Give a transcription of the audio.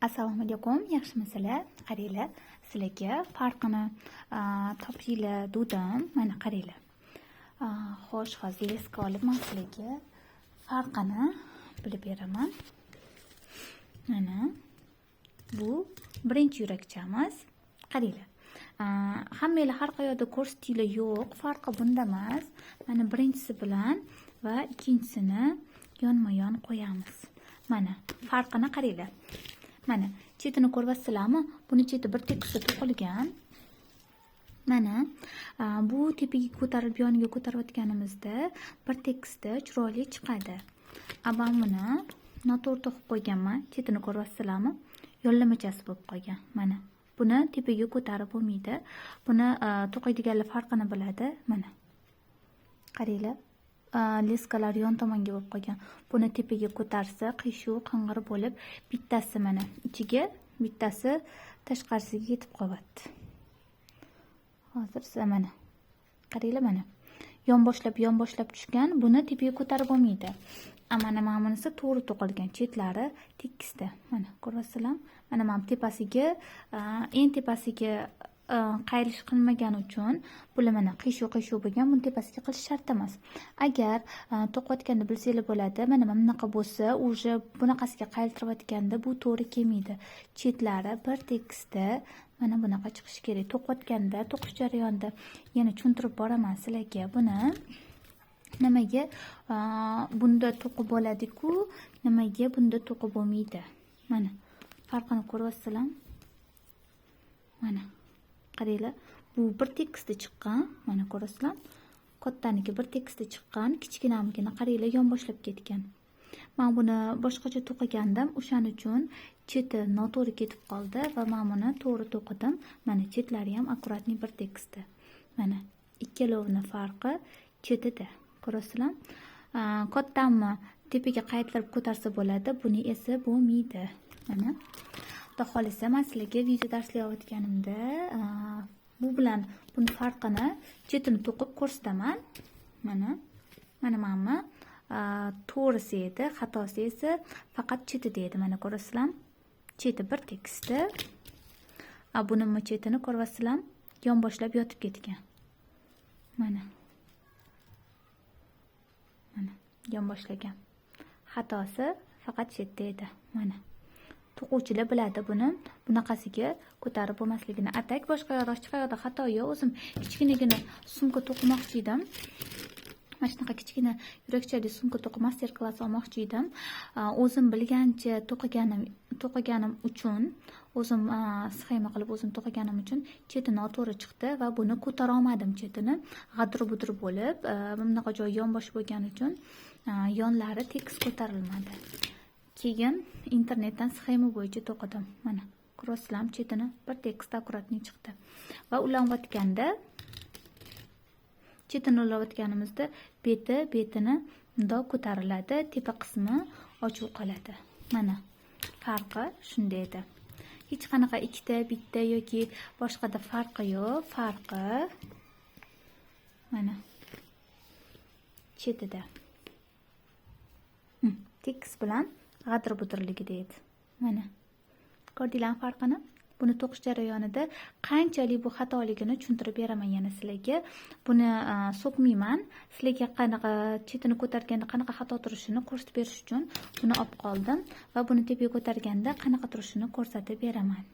Assalomu alaykum, yaxshimisizlar? Qaranglar, sizlarga farqini topishinglar dedim. Mana qaranglar. Xo'sh, hozir eski olib men sizlarga farqini bilib beraman. Mana bu birinchi yurakchamiz. Qaranglar. Hammanglar har qayerda ko'rsatinglar yo'q, farqi bunda emas. Mana birinchisi bilan va ikkinchisini yonma-yon qo'yamiz. Mana farqini qaranglar. Mana chetini ko'ryapsizlarmi? Buni cheti bir tekisda to'qilgan. Mana bu tepaga ko'tarilib yoniga ko'tarayotganimizda bir tekisda chiroyli chiqadi. Men buni noto'g'ri to'qib qo'yganman. Chetini ko'ryapsizlarmi? Yollamachasi bo'lib qolgan. Mana buni tepaga ko'tarib bo'lmaydi. Buni to'qiydiganlar farqini biladi. Mana qaranglar. Leskalar yon tomonga bo'lib qolgan. Buni tepaga ko'tarsa qiyshuv qing'ir bo'lib, bittasi mana ichiga, bittasi tashqarisiga yetib qolyapti. Hozir mana qaranglar, mana yon boshlab tushgan. Buni tepaga ko'tarib bo'lmaydi. Mana bunisi to'g'ri to'qilgan, chetlari tekisda. Mana ko'ryapsizlar? Mana tepasiga, eng tepasiga qayrish qilmagani uchun bular mana qiyshuv bo'lgan, buni tepasiga qilish shart emas. Agar to'qiyotganda bilsanglar bo'ladi, mana bunaqa bo'lsa, уже bunaqasiga qayiltirayotganda bu to'g'ri kelmaydi. Chetlari bir tekisda mana bunaqa chiqishi kerak. To'qiyotganda, to'qish jarayonida yana tushuntirib boraman sizlarga buni. Nimaga bunda to'qib bo'ladi-ku, nimaga bunda to'qib bo'lmaydi? Mana farqini ko'ryapsizlar? Mana qaranglar, bu bir tekisda chiqqan, mana ko'rasizlar? Kattaniki bir tekisda chiqqan, kichkinamigina qaranglar yon boshlab ketgan. Men buni boshqacha to'qigandim, o'shaning uchun cheti noto'g'ri ketib qoldi va men buni to'g'ri to'qidim. Mana chetlari ham akkuratni bir tekisda. Mana ikkalovini farqi chetida. Ko'rasizlar? Kattamni tepaga qaytirib ko'tarsa bo'ladi, buni esa bo'lmaydi. Mana xudo xolisa men sizlarga video darslayotganimda bu bilan buni farqini chetini to'qib ko'rsataman. Mana to'g'risi edi, xatosi esa faqat chetida edi. Mana ko'rasizlar? Cheti bir tekisda. Buni chetini ko'ryapsizlar? Yon boshlab yotib ketgan. Mana yon boshlagan. Xatosi faqat chetda edi. Mana to'quvchilar biladi buni. Bunaqasiga ko'tarib bo'lmasligini. Atak boshqa yoqda xato yo'q. O'zim kichkinagina sumka to'qimoqchi edim. Mana shunaqa kichkina yurakchali sumka to'qib master klass olmoqchi edim. O'zim bilgancha to'qiganim uchun, o'zim sxema qilib o'zim to'qiganim uchun cheti noto'g'ri chiqdi va buni ko'tara olmadim chetini. G'adir-budir bo'lib, bunaqa joy yonbosh bo'lgani uchun yonlari tekis ko'tarilmadi. Keyin internetdan sxema bo'yicha to'qidim. Mana ko'ryapsizlar, chetini bir tekisda akkuratni chiqdi. Va ulanayotganda chetini ulayotganimizda betini bundoq ko'tariladi, tepa qismi ochiq qoladi. Mana farqi shunday edi. Hech qanaqa ikkita, bitta yoki boshqada farqi yo'q. Farqi mana chetida. Tekis bilan g'adir-budirligida edi. Mana ko'rdinglarmi farqini? Buni to'qish jarayonida qanchalik bu xatoligini tushuntirib beraman yana sizlarga. Buni so'kmayman. Sizlarga qanaqa chetini ko'targanda qanaqa xato turishini ko'rsatib berish uchun buni olib qoldim va buni tepaga ko'targanda qanaqa turishini ko'rsatib beraman.